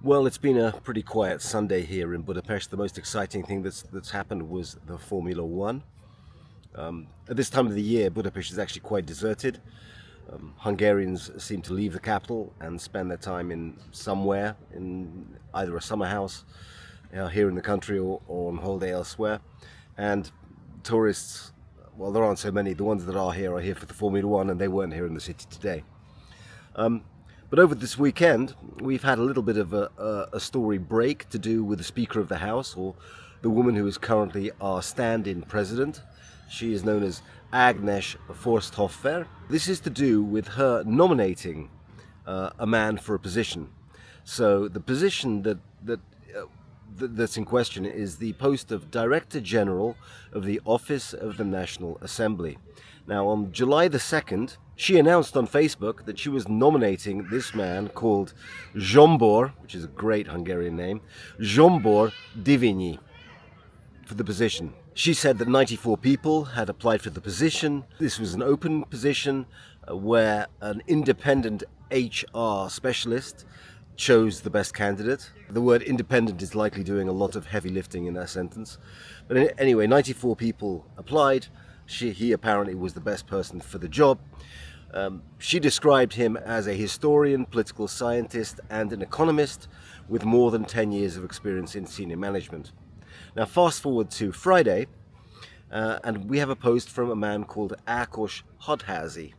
Well, it's been a pretty quiet Sunday here in Budapest. The most exciting thing that's happened was the Formula One. At this time of the year, Budapest is actually quite deserted. Hungarians seem to leave the capital and spend their time in somewhere, in either a summer house here in the country or on holiday elsewhere. And tourists, well, there aren't so many. The ones that are here for the Formula One, and they weren't here in the city today. But over this weekend, we've had a little bit of a story break to do with the Speaker of the House, or the woman who is currently our stand-in president. She is known as Agnes Forsthofer. This is to do with her nominating a man for a position. So the position that's in question is the post of Director General of the Office of the National Assembly. Now, on July the 2nd, she announced on Facebook that she was nominating this man called Zsombor, which is a great Hungarian name, Zsombor Divinyi, for the position. She said that 94 people had applied for the position. This was an open position where an independent HR specialist chose the best candidate. The word independent is likely doing a lot of heavy lifting in that sentence. But anyway, 94 people applied. He apparently was the best person for the job. She described him as a historian, political scientist, and an economist with more than 10 years of experience in senior management. Now, fast forward to Friday, and we have a post from a man called Ákos Hadházi.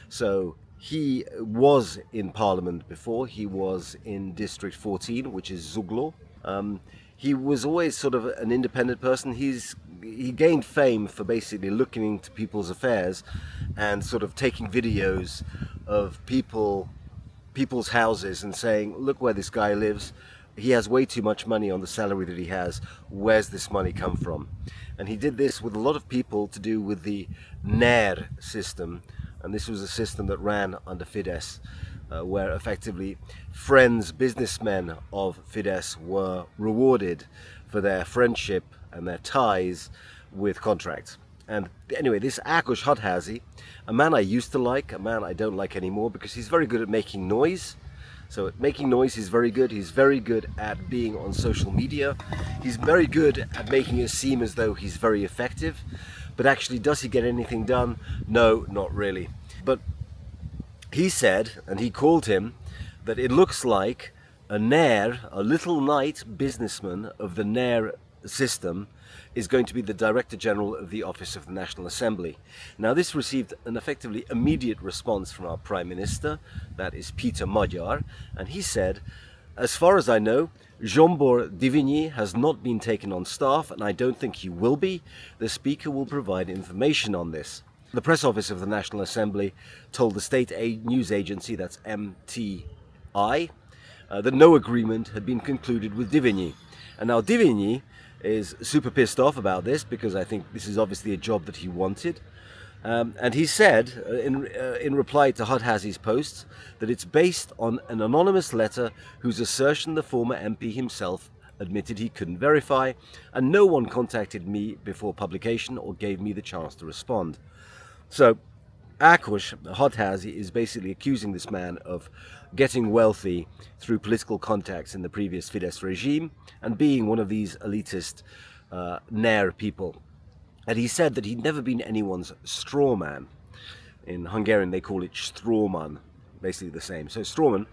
So he was in Parliament before. He was in District 14, which is Zugló. He was always sort of an independent person. He gained fame for basically looking into people's affairs and sort of taking videos of people's houses and saying, look where this guy lives. He has way too much money on the salary that he has. Where's this money come from? And he did this with a lot of people to do with the NER system. And this was a system that ran under Fidesz, where effectively friends, businessmen of Fidesz were rewarded for their friendship and their ties with contracts. And anyway, this Ákos Hadházi, a man I used to like, a man I don't like anymore because he's very good at making noise. So at making noise, he's very good. He's very good at being on social media. He's very good at making it seem as though he's very effective. But actually, does he get anything done? No, not really. But he said, and he called him, that it looks like a NER, a little knight businessman of the NER system, is going to be the Director General of the Office of the National Assembly. Now, this received an effectively immediate response from our Prime Minister, that is Peter Magyar, and he said, as far as I know, Zsombor Divinyi has not been taken on staff, and I don't think he will be. The Speaker will provide information on this. The press office of the National Assembly told the state news agency, that's MTI, that no agreement had been concluded with Divinyi. And now Divinyi is super pissed off about this because I think this is obviously a job that he wanted. And he said, in reply to Hadházi's posts, that it's based on an anonymous letter whose assertion the former MP himself admitted he couldn't verify, and no one contacted me before publication or gave me the chance to respond. So Ákos Hadházi is basically accusing this man of getting wealthy through political contacts in the previous Fidesz regime and being one of these elitist NER people. And he said that he'd never been anyone's straw man. In Hungarian they call it strawman, basically the same. So strawman.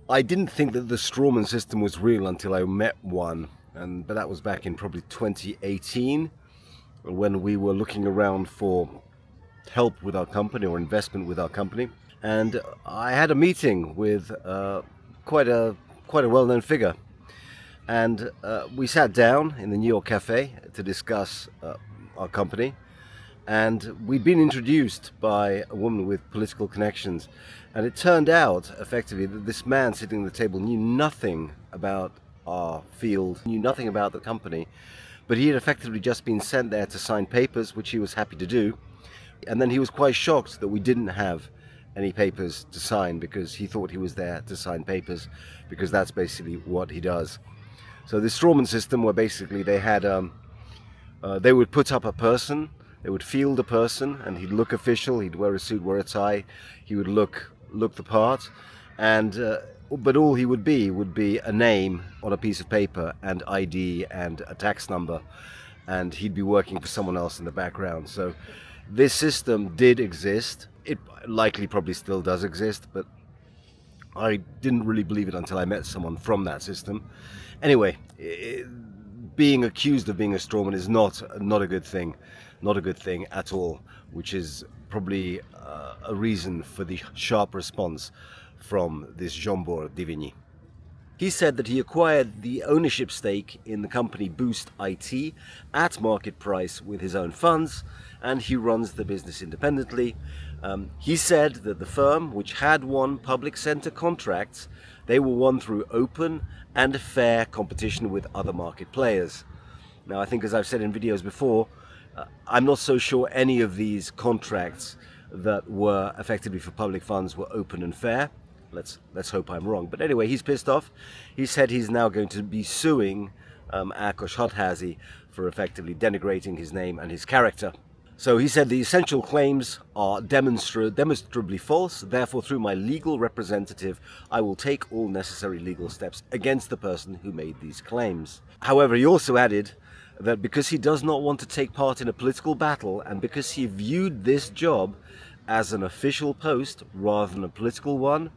I didn't think that the strawman system was real until I met one, but that was back in probably 2018 when we were looking around for help with our company or investment with our company. And I had a meeting with quite a well-known figure, and we sat down in the New York cafe to discuss our company, and we'd been introduced by a woman with political connections, and it turned out effectively that this man sitting at the table knew nothing about our field, knew nothing about the company, but he had effectively just been sent there to sign papers, which he was happy to do. And then he was quite shocked that we didn't have any papers to sign because he thought he was there to sign papers because that's basically what he does. So the strawman system, where basically they had they would put up a person, they would field a person, and he'd look official, he'd wear a suit, wear a tie, he would look the part, and but all he would be a name on a piece of paper and ID and a tax number, and he'd be working for someone else in the background. So this system did exist. It likely probably still does exist, but I didn't really believe it until I met someone from that system. Anyway, being accused of being a strawman is not a good thing, not a good thing at all, which is probably a reason for the sharp response from this Jean-Bor Divigny. He said that he acquired the ownership stake in the company Boost IT at market price with his own funds, and he runs the business independently. He said that the firm, which had won public sector contracts, they were won through open and fair competition with other market players. Now, I think, as I've said in videos before, I'm not so sure any of these contracts that were effectively for public funds were open and fair. Let's hope I'm wrong. But anyway, he's pissed off. He said he's now going to be suing accusation for effectively denigrating his name and his character. So he said the essential claims are demonstrably false. Therefore, through my legal representative, I will take all necessary legal steps against the person who made these claims. However, he also added that because he does not want to take part in a political battle, and because he viewed this job as an official post rather than a political one.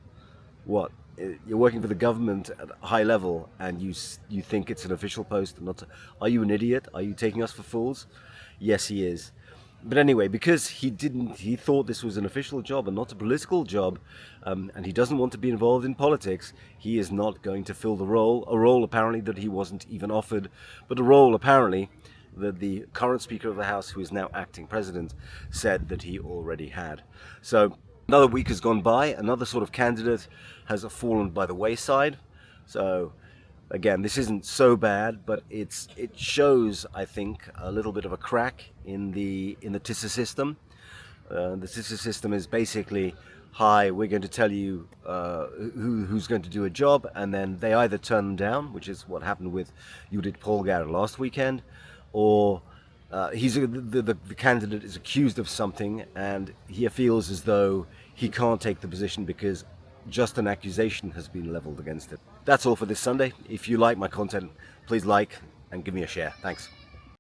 What? You're working for the government at a high level and you think it's an official post? Are you an idiot? Are you taking us for fools? Yes, he is. But anyway, because he thought this was an official job and not a political job, and he doesn't want to be involved in politics, he is not going to fill a role apparently that he wasn't even offered, but a role apparently that the current Speaker of the House, who is now acting president, said that he already had. So another week has gone by, another sort of candidate has fallen by the wayside. So again, this isn't so bad, but it shows, I think, a little bit of a crack in the Tisza system. The Tisza system is basically, hi, we're going to tell you who's going to do a job, and then they either turn them down, which is what happened with Judith Polgar last weekend, or the candidate is accused of something and he feels as though he can't take the position because just an accusation has been leveled against it. That's all for this Sunday. If you like my content, please like and give me a share. Thanks.